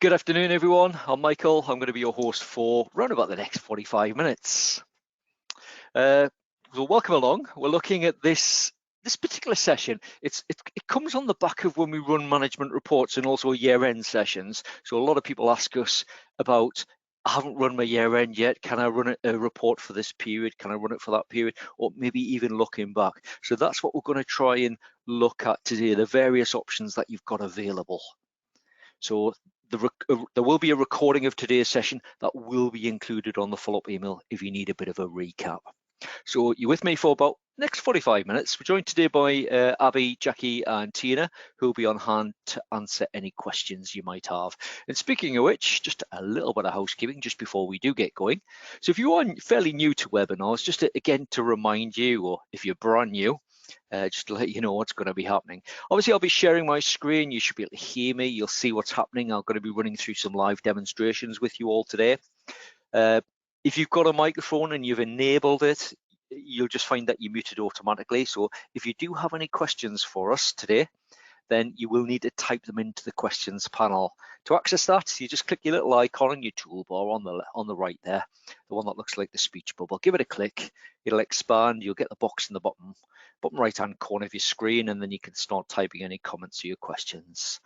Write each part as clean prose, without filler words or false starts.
Good afternoon, everyone. I'm Michael. I'm going to be your host for around about the next 45 minutes. So welcome along. We're looking at this particular session. It comes on the back of when we run management reports and also year-end sessions. So a lot of people ask us about, I haven't run my year-end yet. Can I run a report for this period? Can I run it for that period? Or maybe even looking back. So that's what we're going to try and look at today, the various options that you've got available. So there will be a recording of today's session that will be included on the follow-up email if you need a bit of a recap. So you're with me for about next 45 minutes. We're joined today by Abby, Jackie and Tina, who will be on hand to answer any questions you might have. And speaking of which, just a little bit of housekeeping just before we do get going. So if you are fairly new to webinars, just again to remind you, or if you're brand new, just to let you know what's going to be happening. Obviously, I'll be sharing my screen. You should be able to hear me. You'll see what's happening. I'm going to be running through some live demonstrations with you all today. If you've got a microphone and you've enabled it, you'll just find that you're muted automatically. So if you do have any questions for us today, then you will need to type them into the questions panel. To access that, you just click your little icon on your toolbar on the right there, the one that looks like the speech bubble. Give it a click, it'll expand, you'll get the box in the bottom right hand corner of your screen, and then you can start typing any comments or your questions.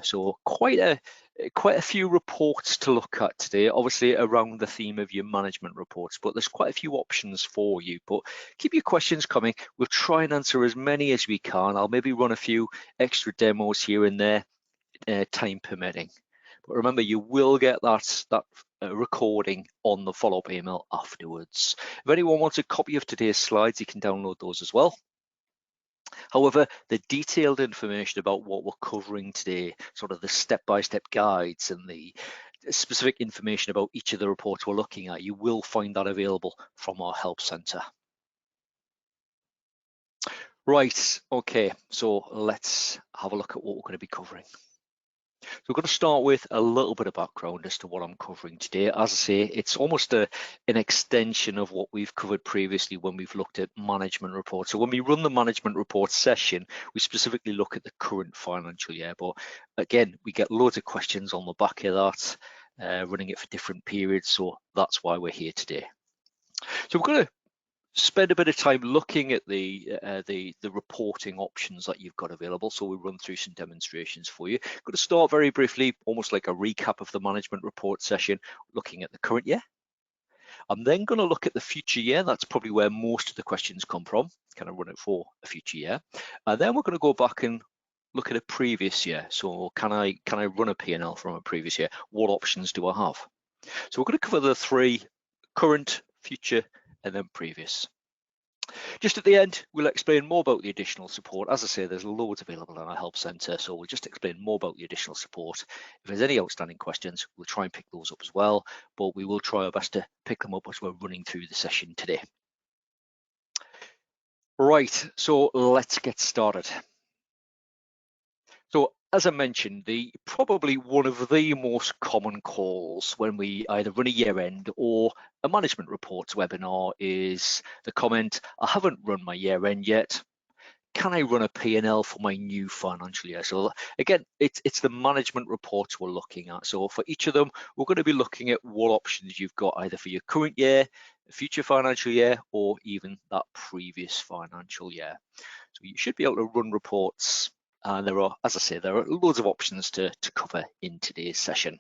So quite a few reports to look at today, obviously around the theme of your management reports, but there's quite a few options for you. But keep your questions coming. We'll try and answer as many as we can. I'll maybe run a few extra demos here and there, time permitting. But remember, you will get that recording on the follow-up email afterwards. If anyone wants a copy of today's slides, you can download those as well. However, the detailed information about what we're covering today, sort of the step-by-step guides and the specific information about each of the reports we're looking at, you will find that available from our help center. Right, okay, so let's have a look at what we're going to be covering. So we're going to start with a little bit of background as to what I'm covering today. As I say, it's almost an extension of what we've covered previously when we've looked at management reports. So when we run the management report session, we specifically look at the current financial year. But again, we get loads of questions on the back of that, running it for different periods. So that's why we're here today. So we're going to spend a bit of time looking at the reporting options that you've got available. So we'll run through some demonstrations for you. I'm going to start very briefly, almost like a recap of the management report session, looking at the current year. I'm then going to look at the future year. That's probably where most of the questions come from. Can I run it for a future year? And then we're going to go back and look at a previous year. So can I run a P&L from a previous year? What options do I have? So we're going to cover the three: current, future, and then previous. Just at the end, we'll explain more about the additional support. As I say, there's loads available in our help center, so we'll just explain more about the additional support. If there's any outstanding questions, we'll try and pick those up as well, but we will try our best to pick them up as we're running through the session today. Right, so let's get started. So as I mentioned, probably one of the most common calls when we either run a year-end or a management reports webinar is the comment, I haven't run my year-end yet. Can I run a P&L for my new financial year? So again, it's the management reports we're looking at. So for each of them, we're going to be looking at what options you've got either for your current year, future financial year, or even that previous financial year. So you should be able to run reports. And there are, as I say, there are loads of options to cover in today's session.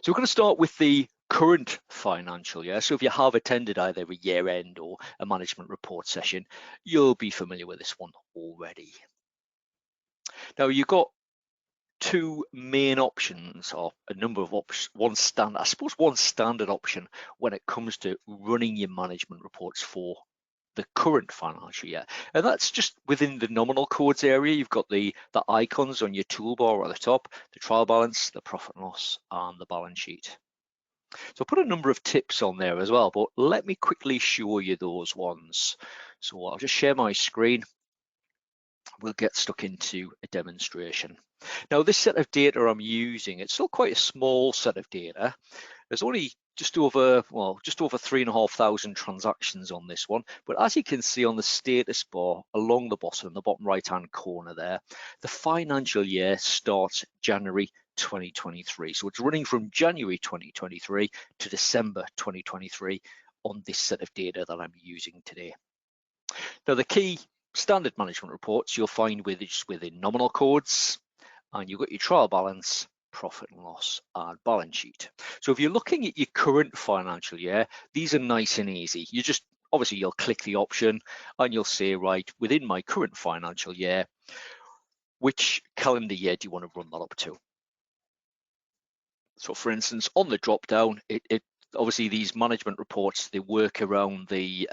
So we're going to start with the current financial year. So if you have attended either a year-end or a management report session, you'll be familiar with this one already. Now you've got two main options, or a number of options. One standard option when it comes to running your management reports for the current financial year, and that's just within the nominal codes area. You've got the icons on your toolbar at the top, the trial balance, the profit and loss, and the balance sheet. So I'll put a number of tips on there as well, but let me quickly show you those ones. So I'll just share my screen. We'll get stuck into a demonstration. Now this set of data I'm using, it's still quite a small set of data. There's only just over 3,500 transactions on this one, but as you can see on the status bar along the bottom right hand corner there, the financial year starts January 2023. So it's running from January 2023 to December 2023 on this set of data that I'm using today. Now, the key standard management reports you'll find within nominal codes, and you've got your trial balance, profit and loss, and balance sheet. So if you're looking at your current financial year, these are nice and easy. Obviously you'll click the option and you'll say, right, within my current financial year, which calendar year do you want to run that up to? So for instance, on the drop down, it obviously these management reports, they work around the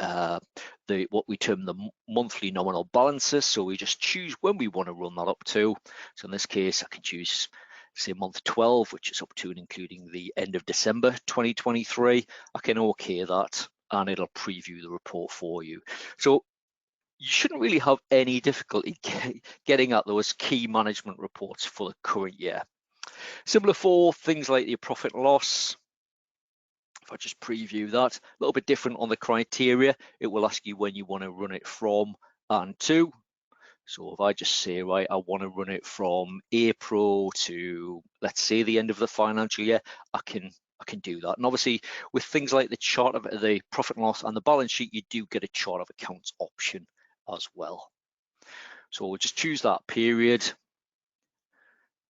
what we term the monthly nominal balances. So we just choose when we want to run that up to. So in this case, I can choose, say, month 12, which is up to and including the end of December 2023. I can OK that, and it'll preview the report for you. So you shouldn't really have any difficulty getting at those key management reports for the current year. Similar for things like your profit and loss. If I just preview that, a little bit different on the criteria. It will ask you when you want to run it from and to. So if I just say, right, I want to run it from April to, let's say, the end of the financial year, I can do that. And obviously, with things like the chart of the profit and loss and the balance sheet, you do get a chart of accounts option as well. So we'll just choose that period.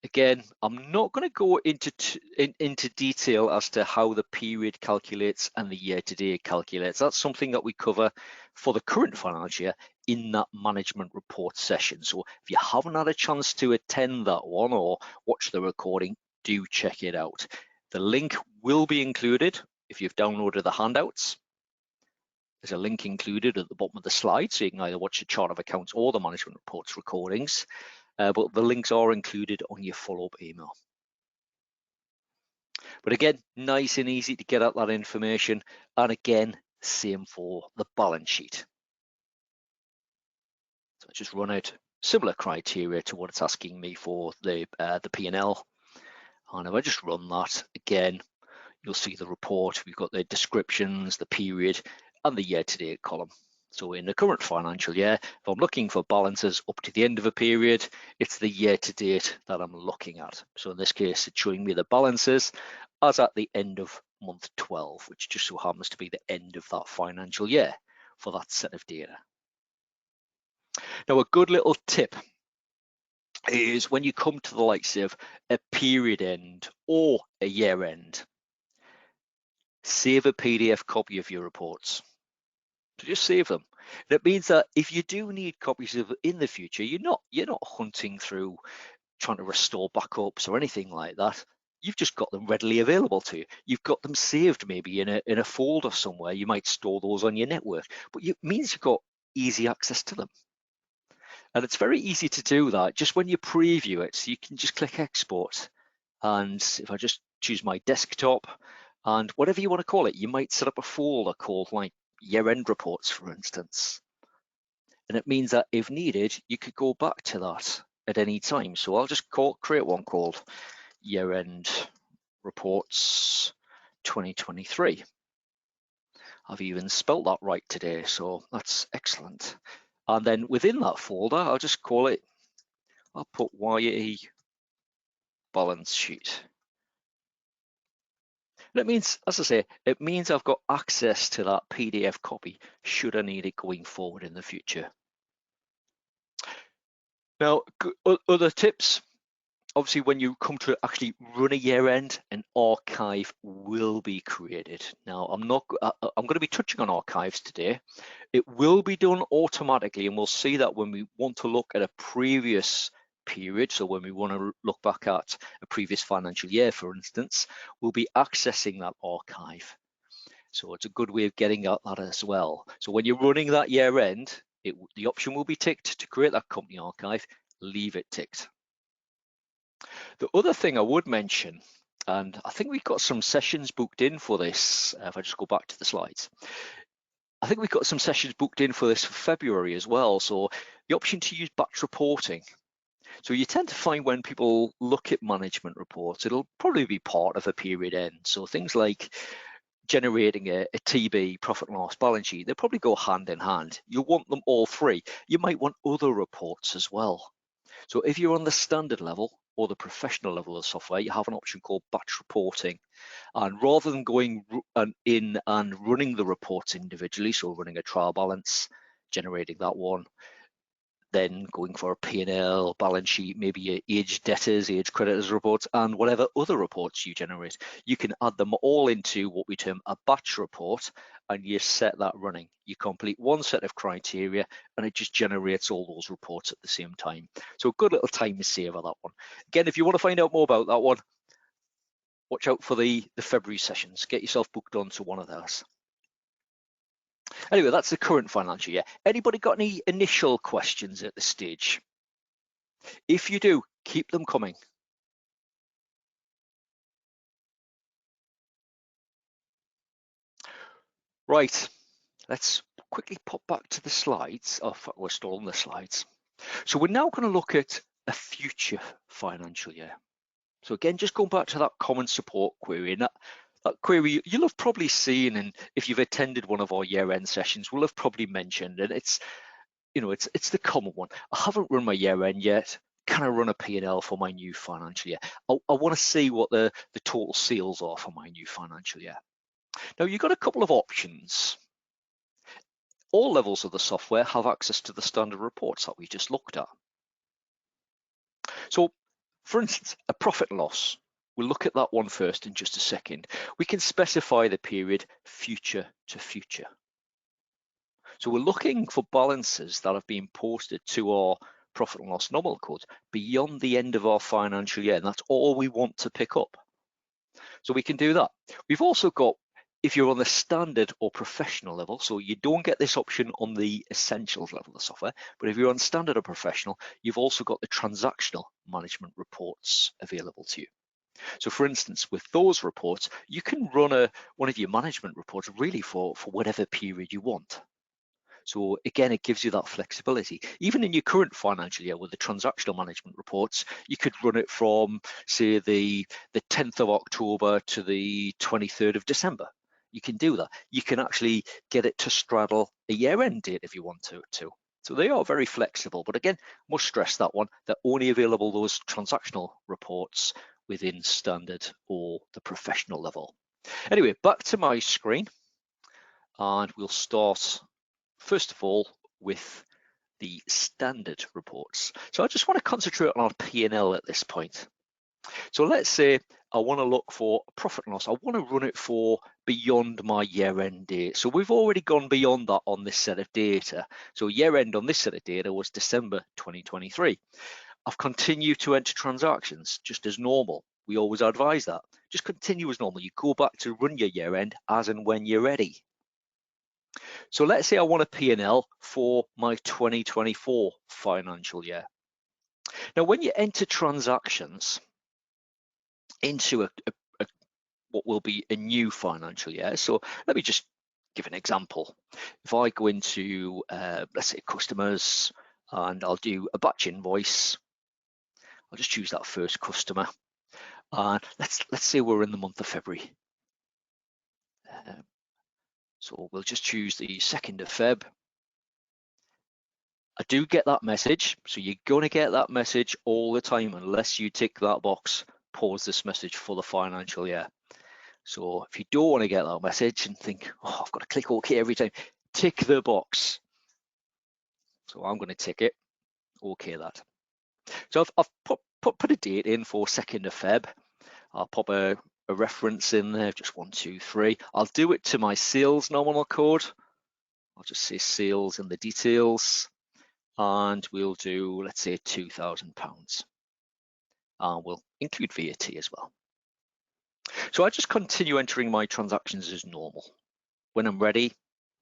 Again, I'm not going to go into detail as to how the period calculates and the year-to-date calculates. That's something that we cover for the current financial year in that management report session. So if you haven't had a chance to attend that one or watch the recording, do check it out. The link will be included if you've downloaded the handouts. There's a link included at the bottom of the slide, so you can either watch the chart of accounts or the management reports recordings. But the links are included on your follow-up email. But again, nice and easy to get out that information. And again, same for the balance sheet. So I just run out similar criteria to what it's asking me for the P&L. And if I just run that, again, you'll see the report. We've got the descriptions, the period, and the year-to-date column. So in the current financial year, if I'm looking for balances up to the end of a period, it's the year-to-date that I'm looking at. So in this case, it's showing me the balances as at the end of month 12, which just so happens to be the end of that financial year for that set of data. Now, a good little tip is when you come to the likes of a period end or a year end, save a PDF copy of your reports. So just save them. That means that if you do need copies of in the future, you're not hunting through trying to restore backups or anything like that. You've just got them readily available to you. You've got them saved maybe in a folder somewhere. You might store those on your network, but it means you've got easy access to them. And it's very easy to do that just when you preview it. So you can just click export. And if I just choose my desktop and whatever you want to call it, you might set up a folder called like year-end reports, for instance. And it means that if needed, you could go back to that at any time. So I'll just create one called year-end reports 2023. I've even spelt that right today, so that's excellent. And then within that folder, I'll just call it, I'll put YE balance sheet. And it means, as I say, it means I've got access to that PDF copy should I need it going forward in the future. Now, other tips, obviously when you come to actually run a year end, an archive will be created. Now, I'm going to be touching on archives today. It will be done automatically, and we'll see that when we want to look at a previous period. So when we want to look back at a previous financial year, for instance, we'll be accessing that archive. So it's a good way of getting at that as well. So when you're running that year end, the option will be ticked to create that company archive, leave it ticked. The other thing I would mention, and I think we've got some sessions booked in for this, if I just go back to the slides, I think we've got some sessions booked in for this for February as well. So the option to use batch reporting. So you tend to find when people look at management reports, it'll probably be part of a period end. So things like generating a TB, profit and loss balance sheet, they probably go hand in hand. You want them all three. You might want other reports as well. So if you're on the standard level or the professional level of software, you have an option called batch reporting. And rather than going in and running the reports individually, so running a trial balance, generating that one, then going for a P&L, balance sheet, maybe your age debtors, age creditors reports, and whatever other reports you generate, you can add them all into what we term a batch report, and you set that running. You complete one set of criteria, and it just generates all those reports at the same time. So a good little time saver, that one. Again, if you want to find out more about that one, watch out for the February sessions. Get yourself booked onto one of those. Anyway, that's the current financial year. Anybody got any initial questions at this stage? If you do, keep them coming. Right, let's quickly pop back to the slides. Oh, we're still on the slides. So we're now going to look at a future financial year. So again, just going back to that common support query, and that query you'll have probably seen, and if you've attended one of our year-end sessions, we'll have probably mentioned, and it's the common one. I haven't run my year-end yet. Can I run a P&L for my new financial year? I want to see what the total sales are for my new financial year. Now, you've got a couple of options. All levels of the software have access to the standard reports that we just looked at. So, for instance, a profit and loss. We'll look at that one first in just a second. We can specify the period future to future. So we're looking for balances that have been posted to our profit and loss nominal code beyond the end of our financial year, and that's all we want to pick up. So we can do that. We've also got, if you're on the standard or professional level, so you don't get this option on the essentials level of the software, but if you're on standard or professional, you've also got the transactional management reports available to you. So for instance, with those reports, you can run one of your management reports really for whatever period you want. So again, it gives you that flexibility. Even in your current financial year with the transactional management reports, you could run it from, say, the 10th of October to the 23rd of December. You can do that. You can actually get it to straddle a year-end date if you want to. So they are very flexible. But again, must stress that one, they're only available, those transactional reports, within standard or the professional level. Anyway, back to my screen, and we'll start first of all with the standard reports. So I just want to concentrate on our P&L at this point. So let's say I want to look for profit and loss. I want to run it for beyond my year-end date. So we've already gone beyond that on this set of data. So year-end on this set of data was December 2023. I've continued to enter transactions just as normal. We always advise that. Just continue as normal. You go back to run your year-end as and when you're ready. So let's say I want a P&L for my 2024 financial year. Now, when you enter transactions into what will be a new financial year, so let me just give an example. If I go into, let's say, customers, and I'll do a batch invoice, I'll just choose that first customer. And let's say we're in the month of February. So we'll just choose the 2nd of Feb. I do get that message. So you're going to get that message all the time unless you tick that box, pause this message for the financial year. So if you don't want to get that message and think, oh, I've got to click OK every time, tick the box. So I'm going to tick it, OK that. So I've put a date in for 2nd of Feb. I'll pop a reference in there, just 1, 2, 3. I'll do it to my sales nominal code. I'll just say sales in the details, and we'll do, let's say, £2,000. And we'll include VAT as well. So I just continue entering my transactions as normal. When I'm ready,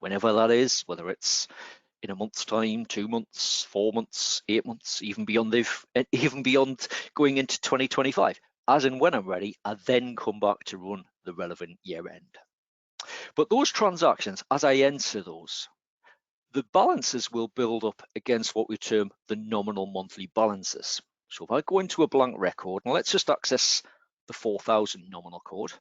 whenever that is, whether it's in a month's time, 2 months, 4 months, 8 months, even beyond going into 2025. As and when I'm ready, I then come back to run the relevant year end. But those transactions, as I enter those, the balances will build up against what we term the nominal monthly balances. So if I go into a blank record, and let's just access the 4,000 nominal code.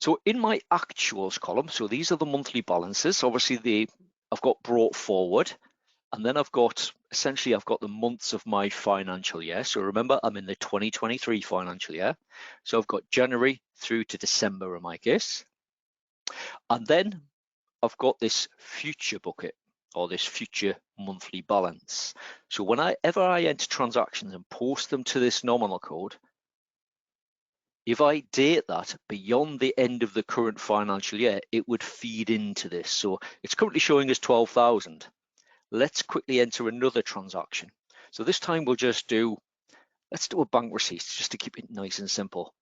So in my actuals column, so these are the monthly balances. Obviously, I've got brought forward, and then I've got the months of my financial year. So remember, I'm in the 2023 financial year. So I've got January through to December in my case. And then I've got this future bucket, or this future monthly balance. So whenever I enter transactions and post them to this nominal code, if I date that beyond the end of the current financial year, it would feed into this. So it's currently showing us 12,000. Let's quickly enter another transaction. So this time let's do a bank receipt just to keep it nice and simple.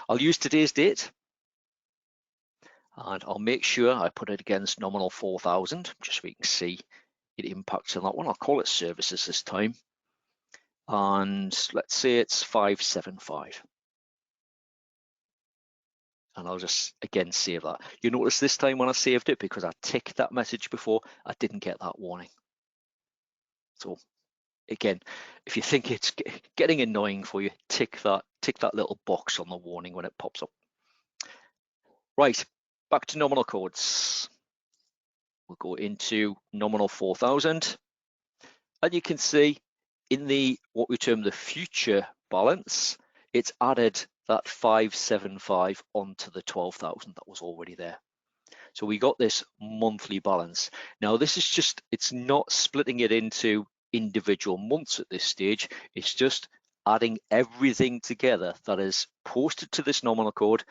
I'll use today's date, and I'll make sure I put it against nominal 4,000, just so we can see it impacts on that one. I'll call it services this time, and let's say it's 575. And I'll just again save that. You notice this time when I saved it, because I ticked that message before, I didn't get that warning. So again, if you think it's getting annoying for you, tick that little box on the warning when it pops up. Right, back to nominal codes. We'll go into nominal 4,000, and you can see in the what we term the future balance, it's added that 575 onto the 12,000 that was already there. So we got this monthly balance. Now this is just, it's not splitting it into individual months at this stage. It's just adding everything together that is posted to this nominal code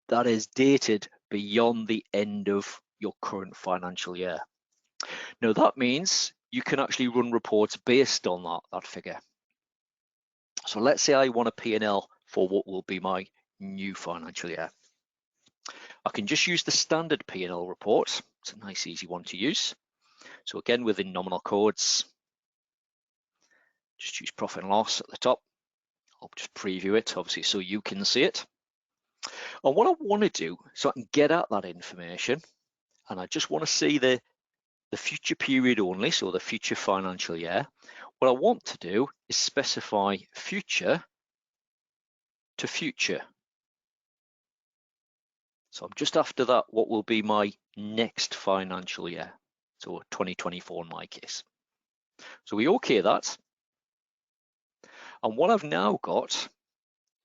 that is dated beyond the end of your current financial year. Now that means you can actually run reports based on that figure. So let's say I want a P&L for what will be my new financial year. I can just use the standard P&L report. It's a nice, easy one to use. So again, within nominal codes, just use profit and loss at the top. I'll just preview it, obviously, so you can see it. And what I want to do, so I can get at that information, and I just want to see the future period only, so the future financial year. What I want to do is specify future to future. So I'm just after that, what will be my next financial year, so 2024 in my case. So we okay that. And what I've now got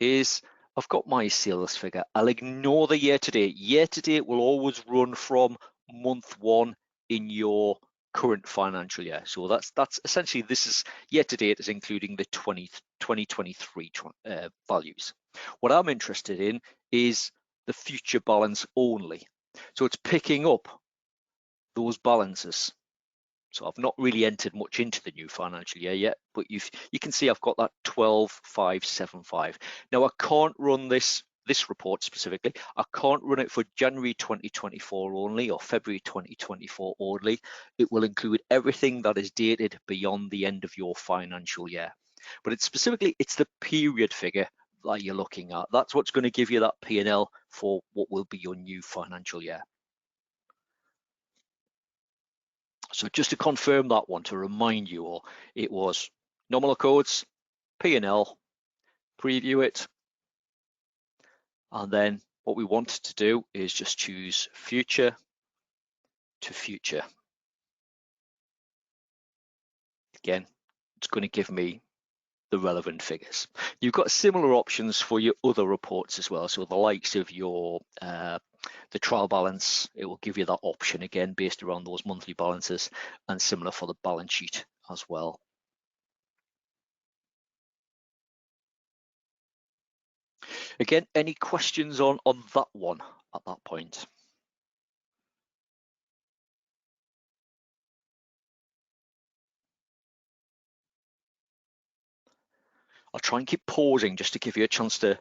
is I've got my sales figure. I'll ignore the year to date. Year to date will always run from month one in your current financial year. So that's essentially, this is year to date is including the 2023 values. What I'm interested in is the future balance only. So it's picking up those balances. So I've not really entered much into the new financial year yet, but you can see I've got that 12,575. Now I can't run this report specifically. I can't run it for January 2024 only or February 2024 only. It will include everything that is dated beyond the end of your financial year. But it's the period figure that you're looking at. That's what's going to give you that P&L for what will be your new financial year. So just to confirm that one, to remind you all, it was nominal codes, P&L, preview it, and then what we wanted to do is just choose future to future. Again, it's going to give me the relevant figures. You've got similar options for your other reports as well. So the likes of your the trial balance, it will give you that option again based around those monthly balances, and similar for the balance sheet as well. Again, any questions on that one at that point? I'll try and keep pausing just to give you a chance to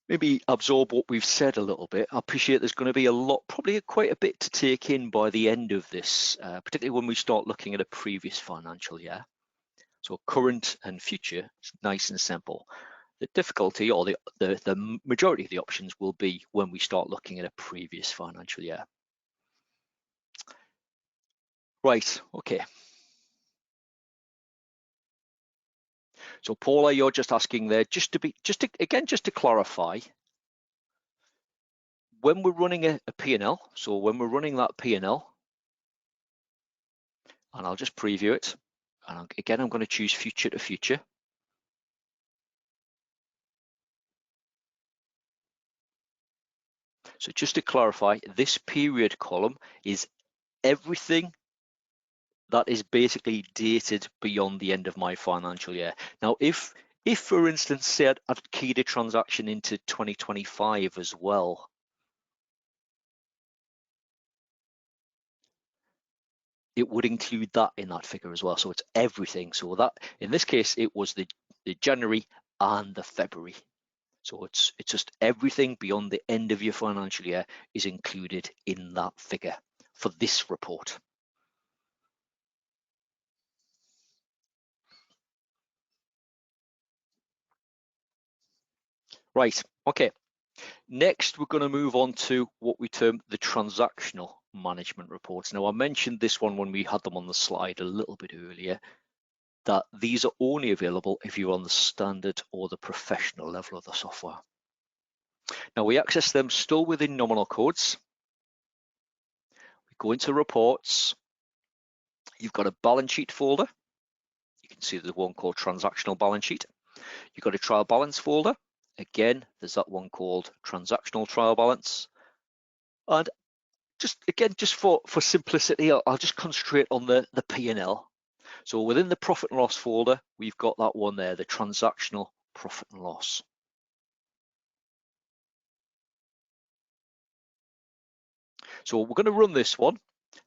maybe absorb what we've said a little bit. I appreciate there's going to be a lot, probably quite a bit to take in by the end of this, particularly when we start looking at a previous financial year. So current and future is nice and simple. The difficulty, or the majority of the options, will be when we start looking at a previous financial year. Right, okay. So Paula, you're just asking there, just to clarify, when we're running a P&L, so when we're running that P&L, and I'll just preview it, and again, I'm going to choose future to future. So just to clarify, this period column is everything that is basically dated beyond the end of my financial year. Now, if for instance, say I'd keyed a transaction into 2025 as well, it would include that in that figure as well. So it's everything. So that, in this case, it was the January and the February. So it's just everything beyond the end of your financial year is included in that figure for this report. Right, okay. Next, we're going to move on to what we term the transactional management reports. Now, I mentioned this one when we had them on the slide a little bit earlier, that these are only available if you're on the standard or the professional level of the software. Now, we access them still within nominal codes. We go into reports. You've got a balance sheet folder. You can see there's one called transactional balance sheet. You've got a trial balance folder. Again, there's that one called transactional trial balance. And just for simplicity, I'll just concentrate on the P&L. So within the profit and loss folder, we've got that one there, the transactional profit and loss. So we're going to run this one,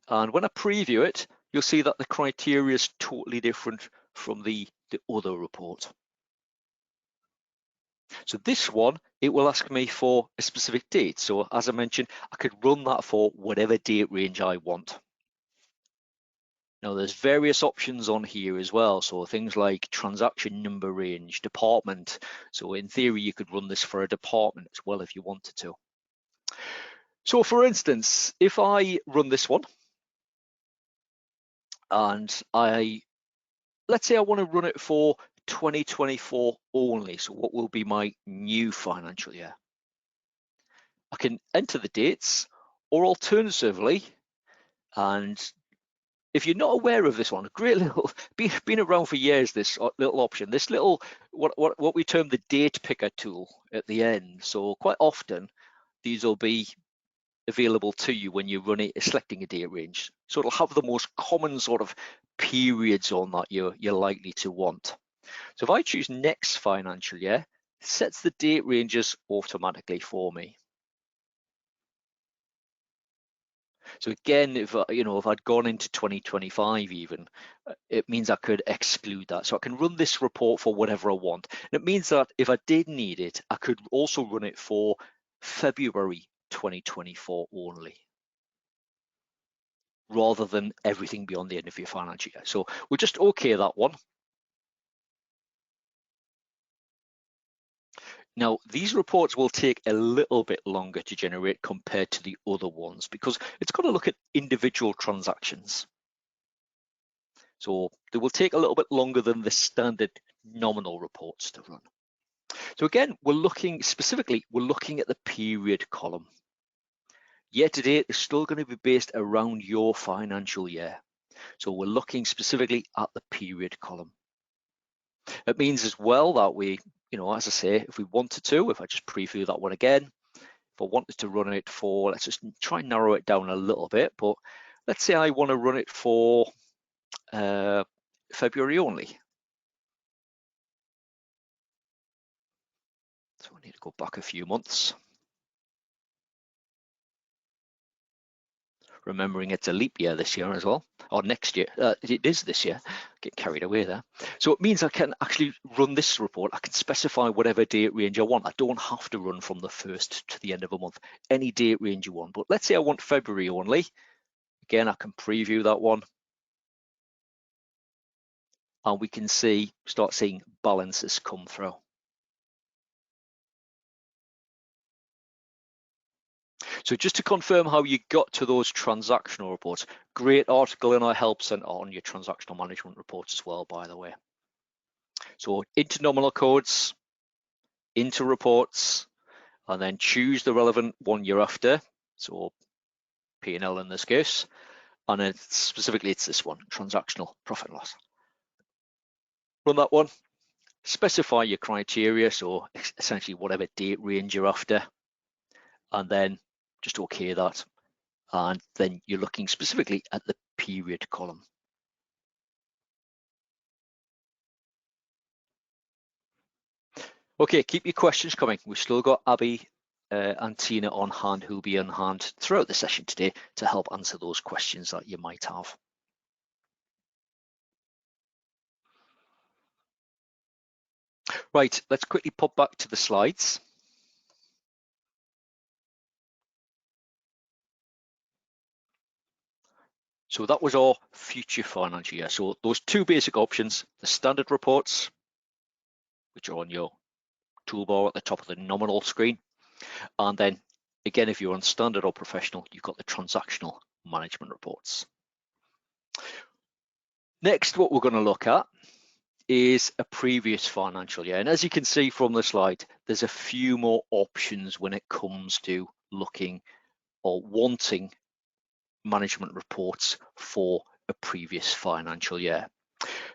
and when I preview it, you'll see that the criteria is totally different from the other report. So this one, it will ask me for a specific date. So as I mentioned, I could run that for whatever date range I want. Now there's various options on here as well. So things like transaction number range, department. So in theory, you could run this for a department as well if you wanted to. So for instance, if I run this one and let's say I want to run it for 2024 only. So what will be my new financial year? I can enter the dates, or alternatively, and if you're not aware of this one, a great little, been around for years, this little option, this little, what we term the date picker tool at the end. So quite often, these will be available to you when you're selecting a date range. So it'll have the most common sort of periods on that you're likely to want. So if I choose next financial year, it sets the date ranges automatically for me. So again, if I'd gone into 2025 even, it means I could exclude that. So I can run this report for whatever I want. And it means that if I did need it, I could also run it for February 2024 only, rather than everything beyond the end of your financial year. So we'll just okay that one. Now, these reports will take a little bit longer to generate compared to the other ones because it's got to look at individual transactions. So they will take a little bit longer than the standard nominal reports to run. So again, we're looking at the period column. Year to date is still going to be based around your financial year. So we're looking specifically at the period column. It means as well that we, as I say, if we wanted to, if I just preview that one again, if I wanted to run it for, let's just try and narrow it down a little bit, but let's say I want to run it for February only. So I need to go back a few months. Remembering it's a leap year this year as well, or next year. It is this year. Get carried away there. So it means I can actually run this report. I can specify whatever date range I want. I don't have to run from the 1st to the end of a month. Any date range you want. But let's say I want February only. Again, I can preview that one. And we can start seeing balances come through. So just to confirm how you got to those transactional reports, great article in our help center on your transactional management reports as well, by the way. So into nominal codes, into reports, and then choose the relevant one you're after. So P&L in this case, and then specifically it's this one, transactional profit and loss. Run that one, specify your criteria, so essentially whatever date range you're after, and then just okay that. And then you're looking specifically at the period column. Okay, keep your questions coming. We've still got Abby and Tina on hand who'll be on hand throughout the session today to help answer those questions that you might have. Right, let's quickly pop back to the slides. So that was our future financial year. So those two basic options, the standard reports, which are on your toolbar at the top of the nominal screen. And then again, if you're on standard or professional, you've got the transactional management reports. Next, what we're going to look at is a previous financial year. And as you can see from the slide, there's a few more options when it comes to looking or wanting management reports for a previous financial year.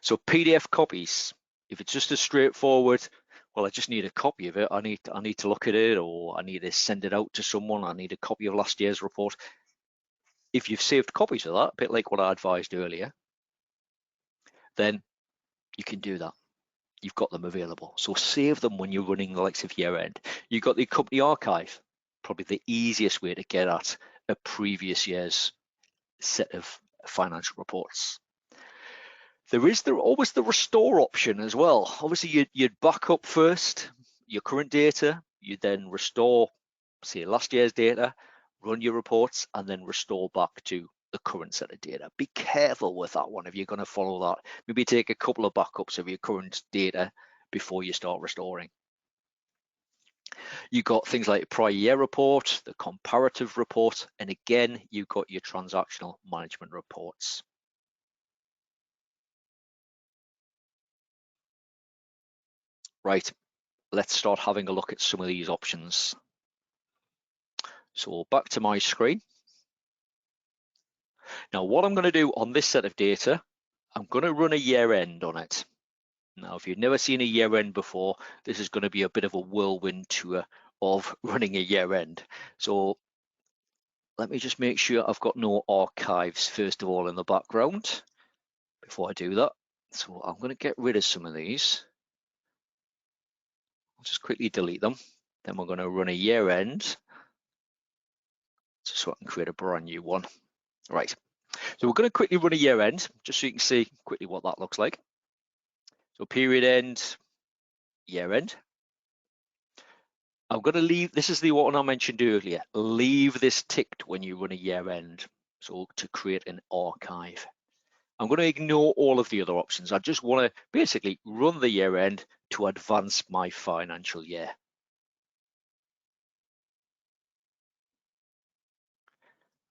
So PDF copies, if it's just as straightforward, well, I just need a copy of it. I need to look at it, or I need to send it out to someone. I need a copy of last year's report. If you've saved copies of that, a bit like what I advised earlier, then you can do that. You've got them available. So save them when you're running the likes of year end. You've got the company archive, probably the easiest way to get at a previous year's set of financial reports. There is always the restore option as well. Obviously, you'd back up first your current data, you then restore, say, last year's data, run your reports, and then restore back to the current set of data. Be careful with that one if you're going to follow that. Maybe take a couple of backups of your current data before you start restoring. You've got things like the prior year report, the comparative report, and again, you've got your transactional management reports. Right, let's start having a look at some of these options. So back to my screen. Now, what I'm going to do on this set of data, I'm going to run a year end on it. Now, if you've never seen a year end before, this is going to be a bit of a whirlwind tour of running a year end. So let me just make sure I've got no archives, first of all, in the background before I do that. So I'm going to get rid of some of these. I'll just quickly delete them. Then we're going to run a year end so I can create a brand new one. Right. So we're going to quickly run a year end just so you can see quickly what that looks like. So period end, year end. I'm going to leave, this is the one I mentioned earlier, leave this ticked when you run a year end, so to create an archive. I'm going to ignore all of the other options. I just want to basically run the year end to advance my financial year.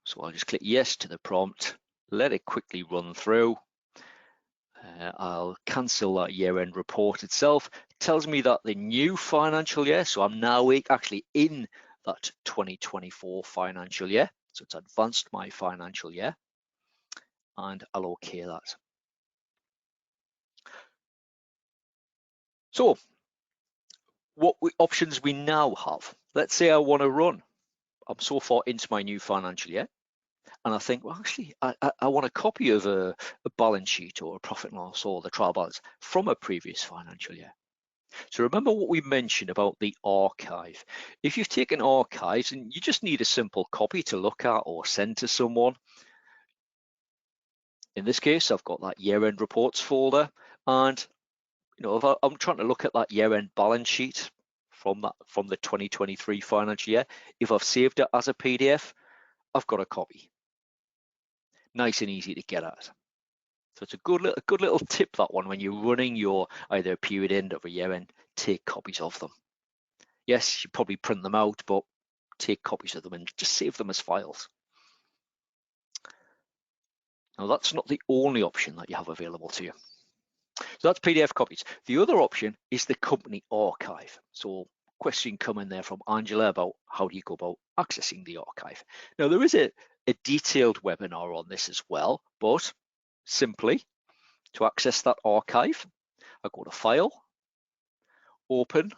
So I'll just click yes to the prompt, let it quickly run through. I'll cancel that year-end report itself. It tells me that the new financial year, so I'm now actually in that 2024 financial year. So it's advanced my financial year, and I'll okay that. So what options we now have? Let's say I want to run. I'm so far into my new financial year, and I think, well, actually, I want a copy of a balance sheet or a profit and loss or the trial balance from a previous financial year. So remember what we mentioned about the archive. If you've taken archives and you just need a simple copy to look at or send to someone, in this case, I've got that year-end reports folder, and if I'm trying to look at that year-end balance sheet from the 2023 financial year, if I've saved it as a PDF, I've got a copy. Nice and easy to get at. So it's a good little tip, that one, when you're running your either a period end or a year end, take copies of them. Yes, you probably print them out, but take copies of them and just save them as files. Now, that's not the only option that you have available to you. So that's PDF copies. The other option is the company archive. So question coming there from Angela about how do you go about accessing the archive. Now there is a detailed webinar on this as well, but simply to access that archive, I go to File, Open,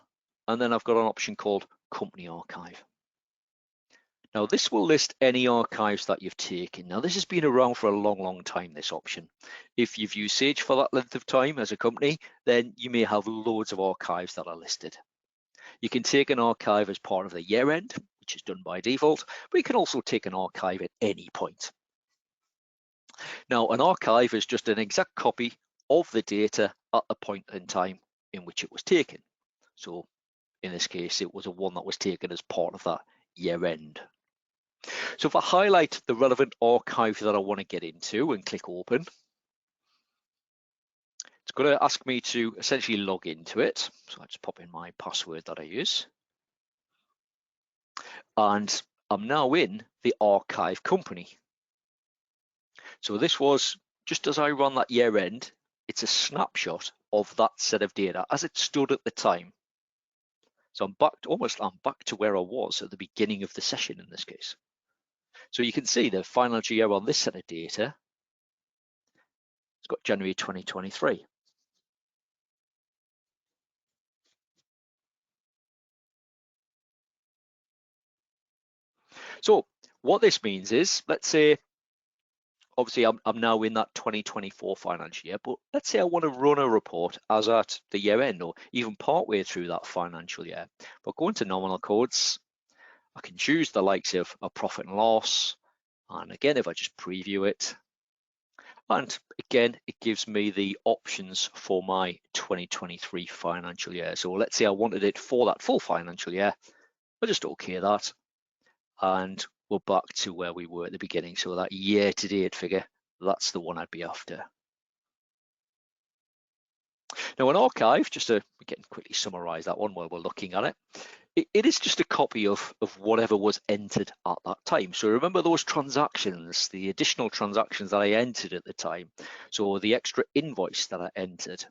and then I've got an option called Company Archive. Now this will list any archives that you've taken. Now this has been around for a long time, this option. If you've used Sage for that length of time as a company, then you may have loads of archives that are listed. You can take an archive as part of the year end, which is done by default, but you can also take an archive at any point. Now an archive is just an exact copy of the data at the point in time in which it was taken. So in this case, it was one that was taken as part of that year end. So if I highlight the relevant archive that I want to get into and click open, it's going to ask me to essentially log into it. So I just pop in my password that I use. And I'm now in the archive company. So this was just as I run that year end, it's a snapshot of that set of data as it stood at the time. So I'm back to where I was at the beginning of the session in this case. So you can see the financial year on this set of data, it's got January 2023. So what this means is, let's say, obviously I'm now in that 2024 financial year, but let's say I want to run a report as at the year end or even partway through that financial year. But go into nominal codes, I can choose the likes of a profit and loss. And again, if I just preview it, and again, it gives me the options for my 2023 financial year. So let's say I wanted it for that full financial year. I'll just OK that. And we're back to where we were at the beginning. So that year-to-date figure, that's the one I'd be after. Now an archive, just to again quickly summarize that one while we're looking at it, it is just a copy of whatever was entered at that time. So remember those transactions, the additional transactions that I entered at the time. So the extra invoice that I entered,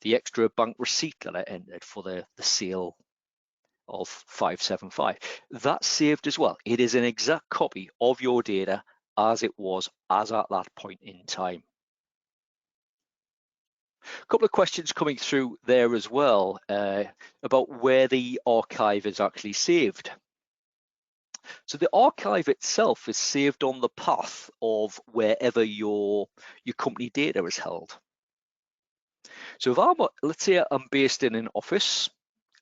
the extra bank receipt that I entered for the sale of 575. That's saved as well. It is an exact copy of your data as it was as at that point in time. A couple of questions coming through there as well about where the archive is actually saved. So the archive itself is saved on the path of wherever your company data is held. So if let's say I'm based in an office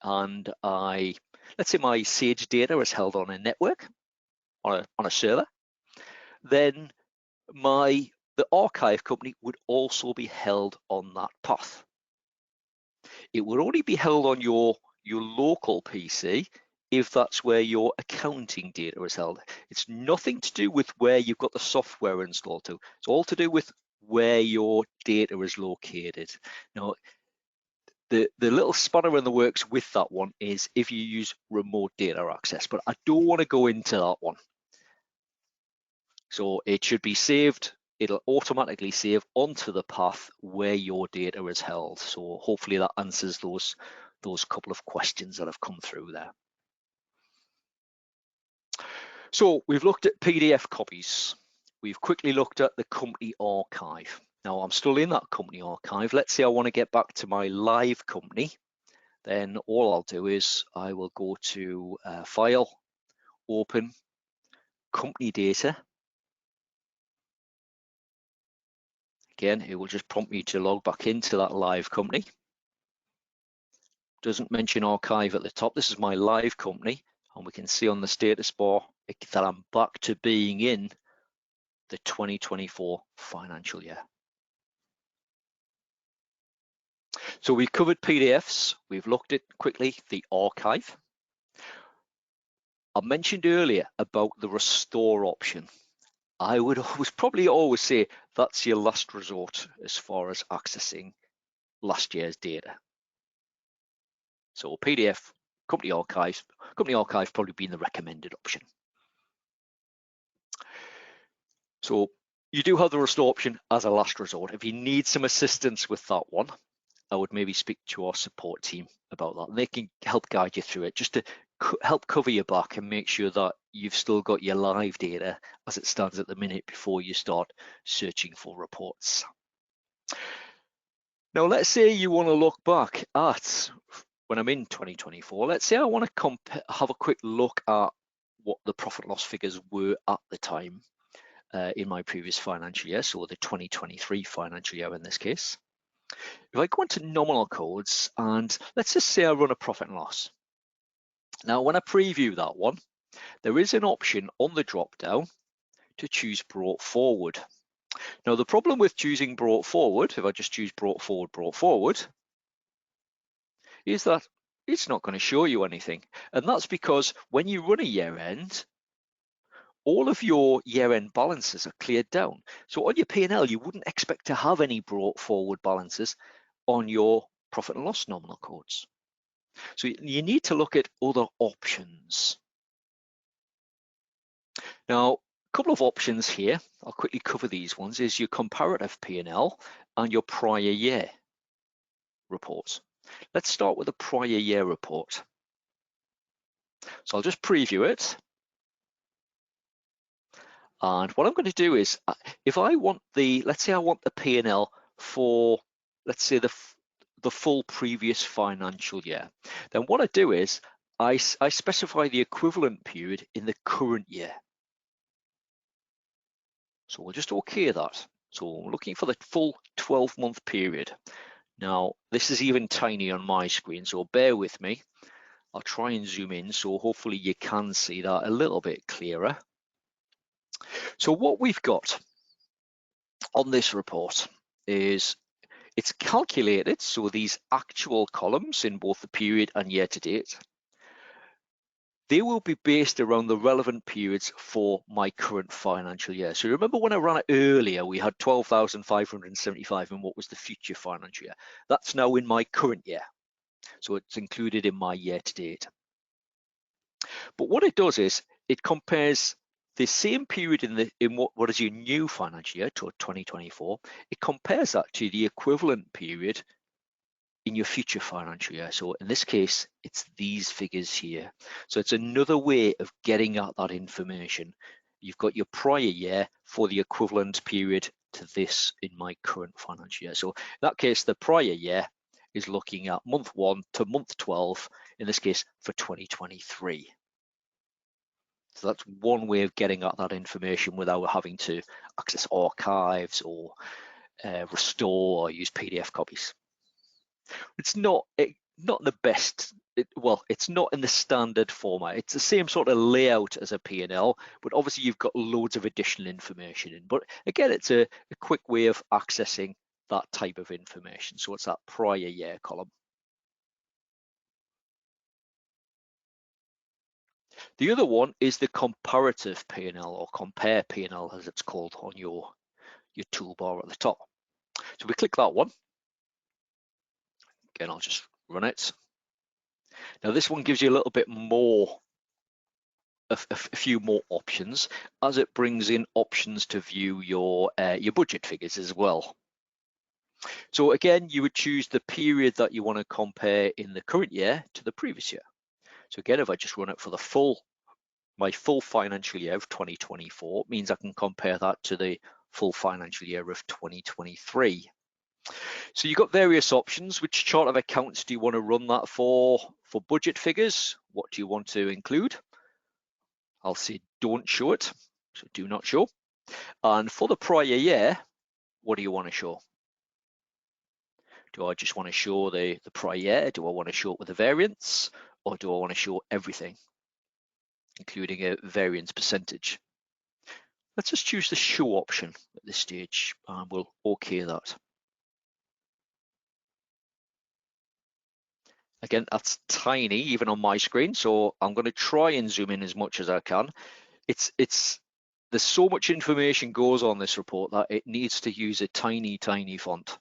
and let's say my Sage data is held on a network, on a server, then the archive company would also be held on that path. It would only be held on your local PC if that's where your accounting data is held. It's nothing to do with where you've got the software installed to. It's all to do with where your data is located. Now, the little spanner in the works with that one is if you use remote data access, but I don't want to go into that one. So it should be saved. It'll automatically save onto the path where your data is held. So hopefully that answers those couple of questions that have come through there. So we've looked at PDF copies. We've quickly looked at the company archive. Now I'm still in that company archive. Let's say I want to get back to my live company. Then all I'll do is I will go to File, Open, Company Data. Again, it will just prompt me to log back into that live company. Doesn't mention archive at the top. This is my live company, and we can see on the status bar that I'm back to being in the 2024 financial year. So we've covered PDFs. We've looked at quickly the archive. I mentioned earlier about the restore option. I would probably always say that's your last resort as far as accessing last year's data. So PDF, company archive probably being the recommended option. So You do have the restore option as a last resort. If you need some assistance with that one, I would maybe speak to our support team about that. And they can help guide you through it, just to help cover your back and make sure that you've still got your live data as it stands at the minute before you start searching for reports. Now, let's say you want to look back at when I'm in 2024. Let's say I want to have a quick look at what the profit and loss figures were at the time in my previous financial year, so the 2023 financial year in this case. If I go into nominal codes and let's just say I run a profit and loss. Now, when I preview that one, there is an option on the drop down to choose brought forward. Now, the problem with choosing brought forward, if I just choose brought forward, is that it's not going to show you anything. And that's because when you run a year end, all of your year-end balances are cleared down. So on your P&L, you wouldn't expect to have any brought forward balances on your profit and loss nominal codes. So you need to look at other options. Now, a couple of options here, I'll quickly cover these ones, is your comparative P&L and your prior year reports. Let's start with the prior year report. So I'll just preview it. And what I'm going to do is, if I want let's say I want the P&L for, let's say the full previous financial year, then what I do is I specify the equivalent period in the current year. So we'll just OK that. So we're looking for the full 12-month period. Now, this is even tiny on my screen, so bear with me. I'll try and zoom in, so hopefully you can see that a little bit clearer. So what we've got on this report is it's calculated, so these actual columns in both the period and year to date, they will be based around the relevant periods for my current financial year. So remember when I ran it earlier, we had 12,575 in what was the future financial year. That's now in my current year. So it's included in my year to date. But what it does is it compares the same period in what is your new financial year to 2024. It compares that to the equivalent period in your future financial year. So in this case, it's these figures here. So it's another way of getting at that information. You've got your prior year for the equivalent period to this in my current financial year. So in that case, the prior year is looking at month 1 to month 12, in this case for 2023. So that's one way of getting at that information without having to access archives or restore or use PDF copies. It's not the best. It's not in the standard format. It's the same sort of layout as a P&L, but obviously you've got loads of additional information in. But again, it's a quick way of accessing that type of information. So it's that prior year column. The other one is the comparative P&L, or compare P&L as it's called on your toolbar at the top. So we click that one. Again, I'll just run it. Now this one gives you a little bit more, a few more options, as it brings in options to view your budget figures as well. So again, you would choose the period that you want to compare in the current year to the previous year. So again, if I just run it for my full financial year of 2024, it means I can compare that to the full financial year of 2023. So you've got various options. Which chart of accounts do you want to run that for budget figures? What do you want to include? I'll say don't show it, so do not show. And for the prior year, what do you want to show? Do I just want to show the prior year? Do I want to show it with a variance? Or do I want to show everything, including a variance percentage? Let's just choose the show option at this stage, and we'll OK that. Again, that's tiny even on my screen, so I'm going to try and zoom in as much as I can. There's so much information goes on this report that it needs to use a tiny font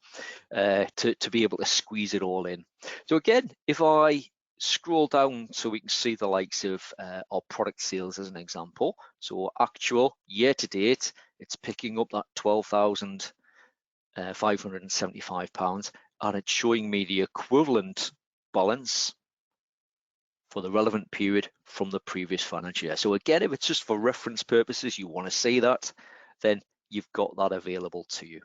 to be able to squeeze it all in. So again, if I scroll down so we can see the likes of our product sales as an example, so actual year to date It's picking up that £12,575 and it's showing me the equivalent balance for the relevant period from the previous financial year. So again, if it's just for reference purposes, you want to see that, then you've got that available to you.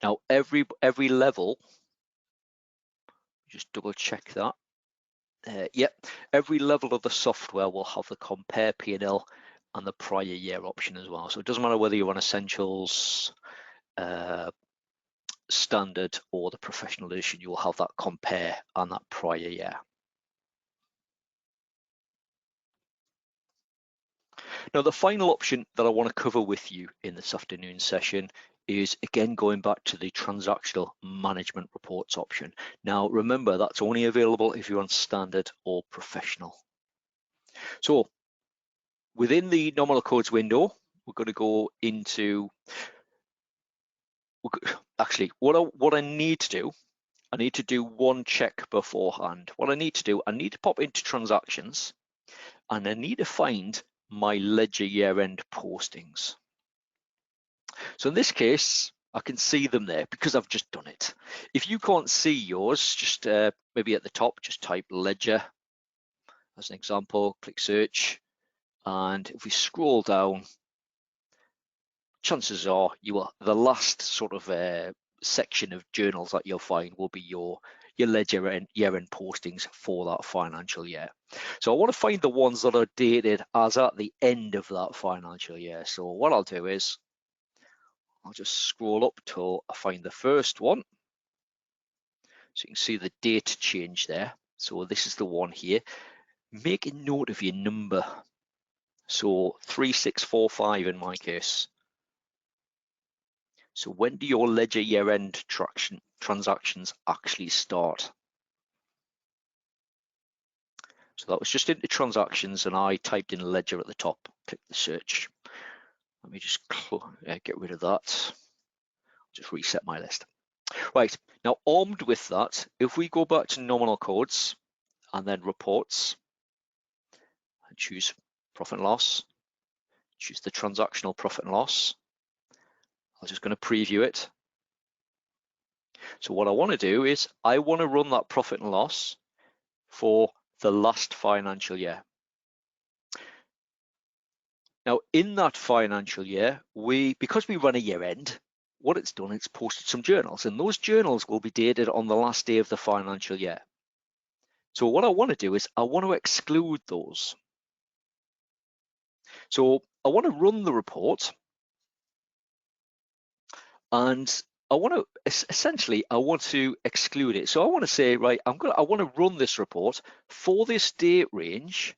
Now, every level, just double check that. Yep, every level of the software will have the compare P&L and the prior year option as well. So it doesn't matter whether you're on Essentials, Standard, or the Professional Edition, you will have that compare and that prior year. Now, the final option that I want to cover with you in this afternoon session is, again, going back to the Transactional Management Reports option. Now, remember, that's only available if you're on Standard or Professional. So, within the nominal codes window, we're going to go into, actually, what I need to do, I need to do one check beforehand. What I need to do, I need to pop into Transactions, and I need to find my ledger year-end postings. So in this case, I can see them there because I've just done it. If you can't see yours, just maybe at the top, just type ledger as an example, click search. And if we scroll down, chances are the last sort of section of journals that you'll find will be your ledger and year-end postings for that financial year. So I want to find the ones that are dated as at the end of that financial year. So what I'll do is I'll just scroll up till I find the first one. So you can see the date change there. So this is the one here. Make a note of your number. So 3645 in my case. So when do your ledger year-end transactions actually start? So that was just into transactions and I typed in ledger at the top, click the search. Let me just get rid of that. Just reset my list. Right, now armed with that, if we go back to nominal codes and then reports, and choose profit and loss, choose the transactional profit and loss. I'm just going to preview it. So what I want to do is I want to run that profit and loss for the last financial year. Now in that financial year, because we run a year end, what it's done, it's posted some journals, and those journals will be dated on the last day of the financial year. So what I want to do is I want to exclude those. So I want to run the report, and I want to essentially exclude it. So I want to say, right, I want to run this report for this date range,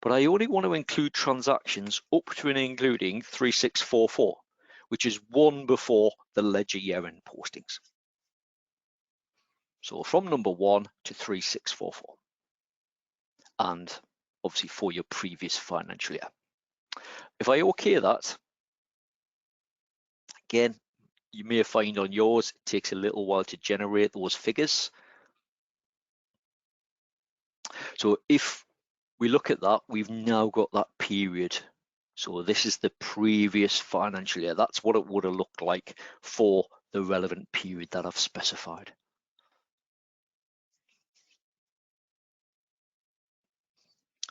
but I only want to include transactions up to and including 3644, which is one before the ledger year-end postings. So from number 1 to 3644, and obviously for your previous financial year. If I OK that, again, you may find on yours, it takes a little while to generate those figures. So if we look at that, we've now got that period. So this is the previous financial year. That's what it would have looked like for the relevant period that I've specified.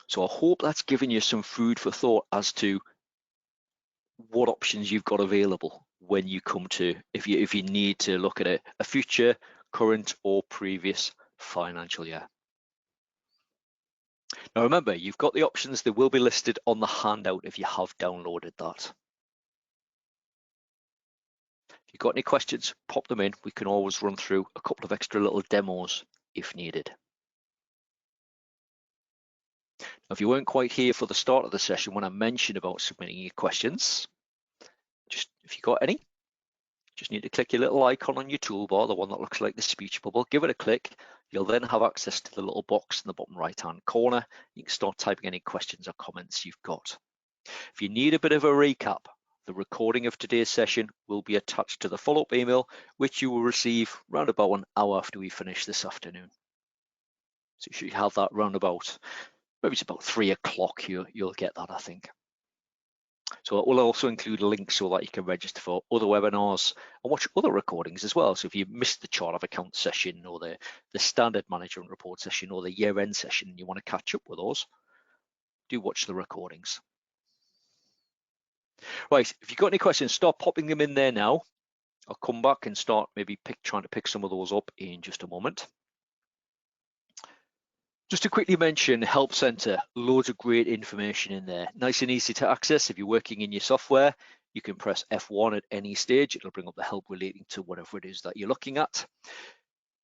So I hope that's given you some food for thought as to what options you've got available when you come to, if you need to look at a future, current or previous financial year. Now remember, you've got the options that will be listed on the handout if you have downloaded that. If you've got any questions, pop them in. We can always run through a couple of extra little demos if needed. Now, if you weren't quite here for the start of the session when I mentioned about submitting your questions, just if you got any, just need to click your little icon on your toolbar, the one that looks like the speech bubble, give it a click. You'll then have access to the little box in the bottom right-hand corner. You can start typing any questions or comments you've got. If you need a bit of a recap, the recording of today's session will be attached to the follow-up email, which you will receive round about an hour after we finish this afternoon. So you should have that round about maybe it's about 3 o'clock you'll get that, I think. So it will also include links so that you can register for other webinars and watch other recordings as well. So if you missed the chart of account session or the standard management report session or the year-end session and you want to catch up with those, do watch the recordings. Right, if you've got any questions, start popping them in there now. I'll come back and start maybe trying to pick some of those up in just a moment. Just to quickly mention, Help Center, loads of great information in there. Nice and easy to access. If you're working in your software, you can press F1 at any stage. It'll bring up the help relating to whatever it is that you're looking at.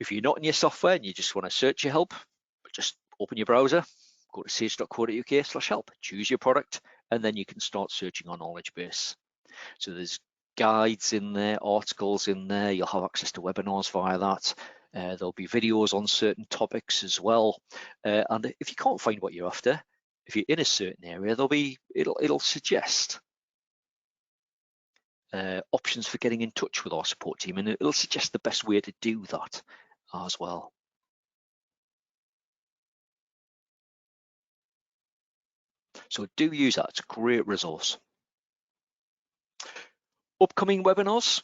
If you're not in your software and you just want to search your help, just open your browser, go to sage.co.uk/help, choose your product, and then you can start searching our knowledge base. So there's guides in there, articles in there. You'll have access to webinars via that. There'll be videos on certain topics as well. And if you can't find what you're after, if you're in a certain area, it'll suggest options for getting in touch with our support team, and it'll suggest the best way to do that as well. So do use that. It's a great resource. Upcoming webinars.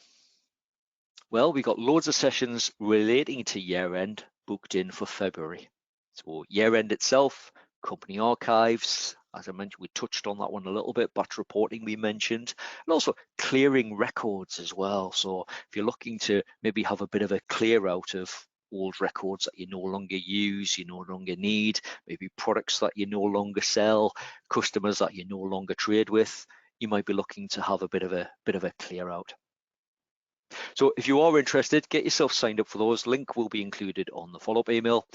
Well, we've got loads of sessions relating to year-end booked in for February. So year-end itself, company archives, as I mentioned, we touched on that one a little bit, batch reporting we mentioned, and also clearing records as well. So if you're looking to maybe have a bit of a clear out of old records that you no longer use, you no longer need, maybe products that you no longer sell, customers that you no longer trade with, you might be looking to have a bit of a clear out. So if you are interested, get yourself signed up for those. Link will be included on the follow-up email.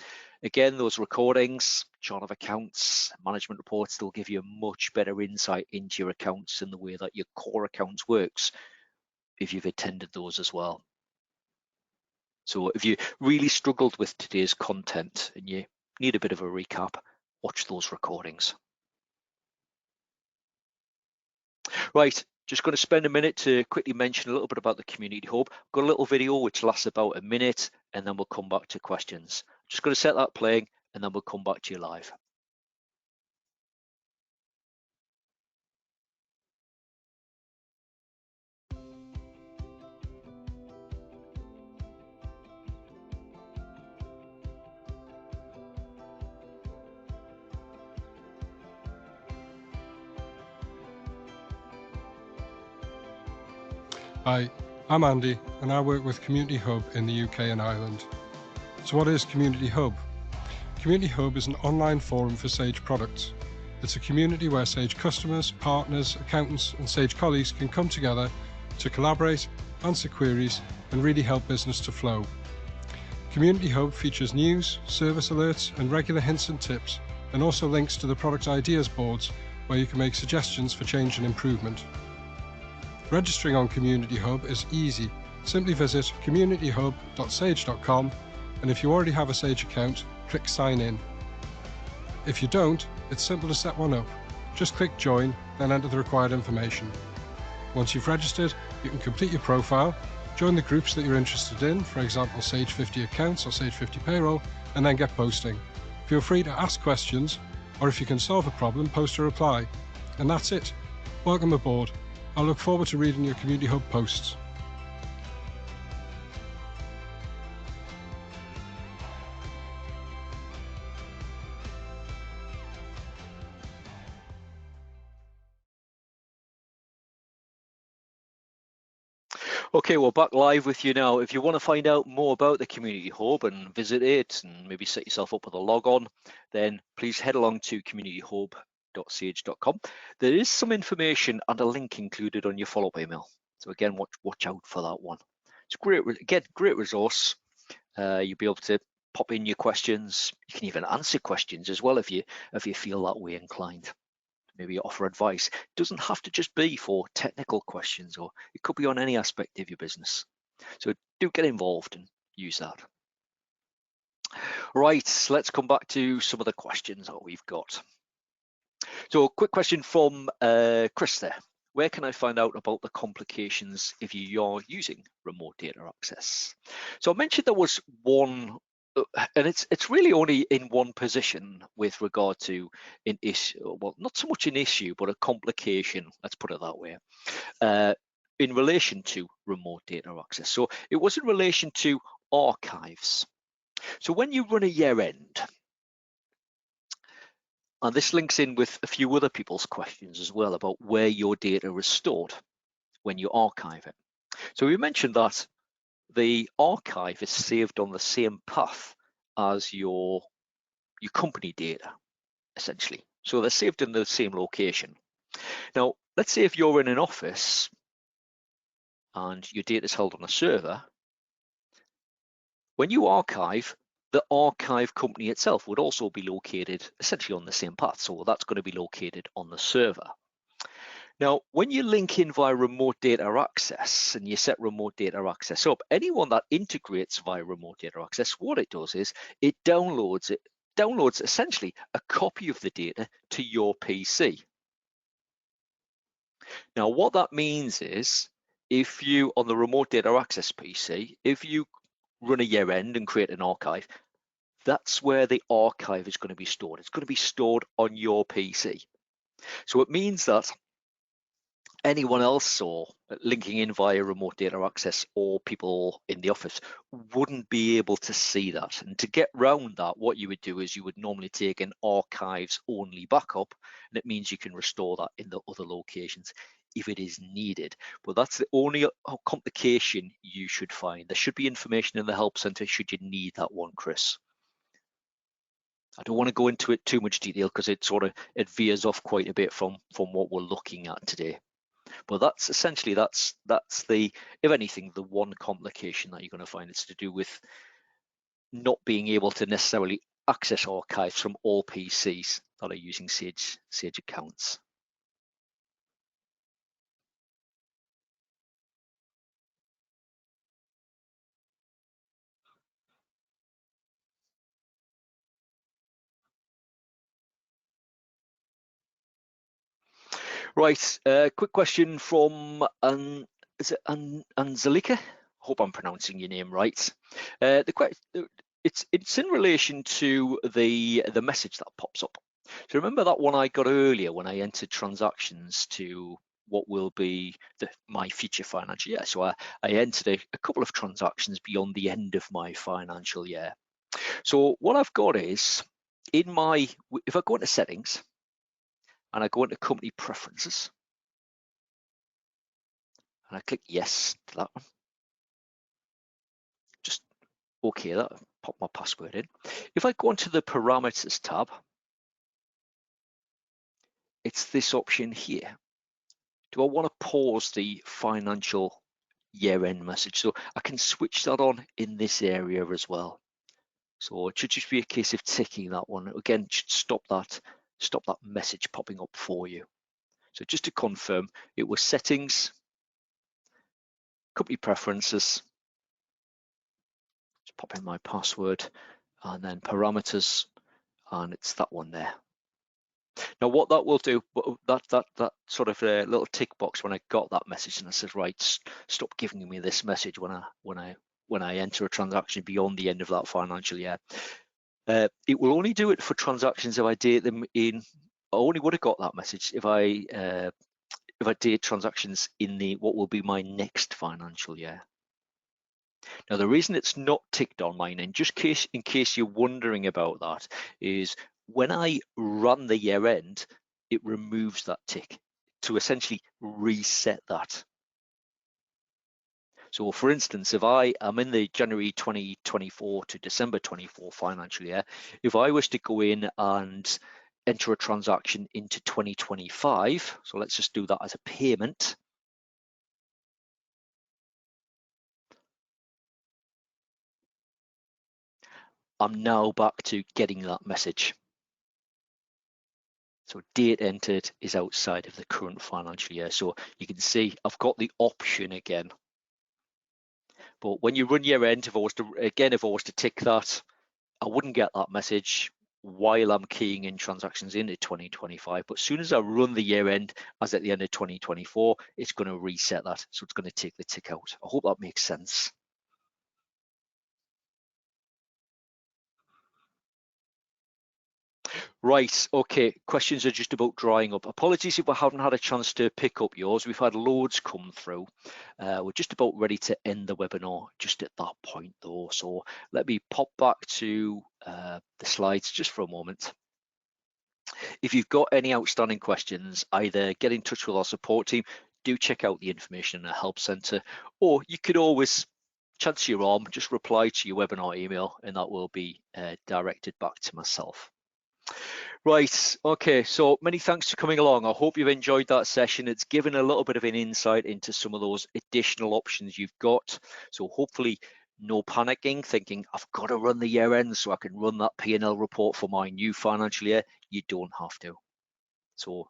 Again, those recordings, chart of accounts, management reports, they'll give you a much better insight into your accounts and the way that your core accounts works if you've attended those as well. So if you really struggled with today's content and you need a bit of a recap, watch those recordings. Right. Just going to spend a minute to quickly mention a little bit about the Community Hub. I've got a little video which lasts about a minute, and then we'll come back to questions. Just going to set that playing, and then we'll come back to you live. Hi, I'm Andy and I work with Community Hub in the UK and Ireland. So what is Community Hub? Community Hub is an online forum for Sage products. It's a community where Sage customers, partners, accountants and Sage colleagues can come together to collaborate, answer queries and really help business to flow. Community Hub features news, service alerts and regular hints and tips, and also links to the product ideas boards where you can make suggestions for change and improvement. Registering on Community Hub is easy. Simply visit communityhub.sage.com, and if you already have a Sage account, click Sign In. If you don't, it's simple to set one up. Just click Join, then enter the required information. Once you've registered, you can complete your profile, join the groups that you're interested in, for example Sage 50 Accounts or Sage 50 Payroll, and then get posting. Feel free to ask questions, or if you can solve a problem, post a reply. And that's it. Welcome aboard. I look forward to reading your Community Hub posts. Okay, we're back live with you now. If you want to find out more about the Community Hub and visit it and maybe set yourself up with a log on, then please head along to communityhub.sage.com. There is some information and a link included on your follow-up email. So again, watch out for that one. It's great resource. You'll be able to pop in your questions. You can even answer questions as well if you feel that way inclined. Maybe offer advice. It doesn't have to just be for technical questions, or it could be on any aspect of your business. So do get involved and use that. Right, let's come back to some of the questions that we've got. So a quick question from Chris there. Where can I find out about the complications if you are using remote data access? So I mentioned there was one and it's really only in one position with regard to an issue, well, not so much an issue, but a complication, let's put it that way, in relation to remote data access. So it was in relation to archives. So when you run a year end, and this links in with a few other people's questions as well about where your data is stored when you archive it. So we mentioned that the archive is saved on the same path as your company data, essentially. So they're saved in the same location. Now, let's say if you're in an office and your data is held on a server, when you archive, the archive company itself would also be located essentially on the same path. So that's going to be located on the server. Now, when you link in via remote data access and you set remote data access up, anyone that integrates via remote data access, what it does is it downloads essentially a copy of the data to your PC. Now, what that means is if you, on the remote data access PC, if you run a year end and create an archive, that's where the archive is going to be stored. It's going to be stored on your PC. So it means that anyone else or linking in via remote data access or people in the office wouldn't be able to see that. And to get around that, what you would do is you would normally take an archives only backup, and it means you can restore that in the other locations if it is needed. But that's the only complication you should find. There should be information in the help center should you need that one, Chris. I don't want to go into it too much detail because it veers off quite a bit from what we're looking at today. But that's essentially that's the, if anything, the one complication that you're going to find. It's to do with not being able to necessarily access archives from all PCs that are using Sage accounts. Right, quick question from is it Anzelika? Hope I'm pronouncing your name right. It's in relation to the message that pops up. So remember that one I got earlier when I entered transactions to what will be my future financial year. So I entered a couple of transactions beyond the end of my financial year. So what I've got is if I go into settings and I go into company preferences and I click yes to that one, just okay that, pop my password in. If I go into the parameters tab, it's this option here. Do I want to pause the financial year-end message? So I can switch that on in this area as well. So it should just be a case of ticking that one. Again, should stop that message popping up for you. So just to confirm, it was settings, company preferences, just pop in my password, and then parameters, and it's that one there. Now what that will do, that sort of a little tick box when I got that message and I said, right, stop giving me this message when I enter a transaction beyond the end of that financial year. It will only do it for transactions if I date them in. I only would have got that message if I date transactions in what will be my next financial year. Now, the reason it's not ticked on mine, and just in case you're wondering about that, is when I run the year end, it removes that tick to essentially reset that. So for instance, if I am in the January 2024 to December 24 financial year, if I was to go in and enter a transaction into 2025, so let's just do that as a payment. I'm now back to getting that message. So date entered is outside of the current financial year. So you can see I've got the option again. But when you run year end, if I was to tick that, I wouldn't get that message while I'm keying in transactions into 2025. But as soon as I run the year end, as at the end of 2024, it's going to reset that. So it's going to take the tick out. I hope that makes sense. Right, okay, questions are just about drying up. Apologies if we haven't had a chance to pick up yours. We've had loads come through. We're just about ready to end the webinar just at that point though. So let me pop back to the slides just for a moment. If you've got any outstanding questions, either get in touch with our support team, do check out the information in the help center, or you could always chance your arm, just reply to your webinar email and that will be directed back to myself. Right, okay, so many thanks for coming along. I hope you've enjoyed that session. It's given a little bit of an insight into some of those additional options you've got. So hopefully no panicking, thinking I've got to run the year end so I can run that P&L report for my new financial year. You don't have to. So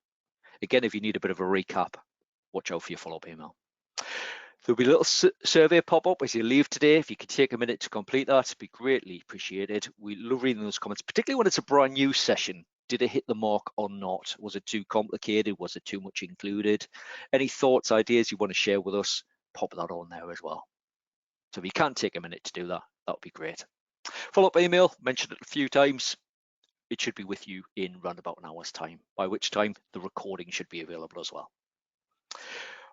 again, if you need a bit of a recap, watch out for your follow-up email. There'll be a little survey pop-up as you leave today. If you could take a minute to complete that, it'd be greatly appreciated. We love reading those comments, particularly when it's a brand new session. Did it hit the mark or not? Was it too complicated? Was it too much included? Any thoughts, ideas you want to share with us, pop that on there as well. So if you can take a minute to do that, that would be great. Follow-up email, mentioned it a few times. It should be with you in around about an hour's time, by which time the recording should be available as well.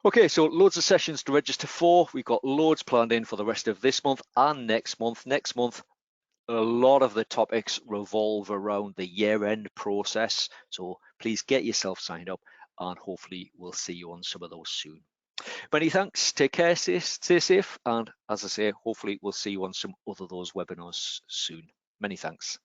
Okay, so loads of sessions to register for. We've got loads planned in for the rest of this month and next month. Next month, a lot of the topics revolve around the year-end process. So please get yourself signed up and hopefully we'll see you on some of those soon. Many thanks, take care, stay safe, and as I say, hopefully we'll see you on some other those webinars soon. Many thanks.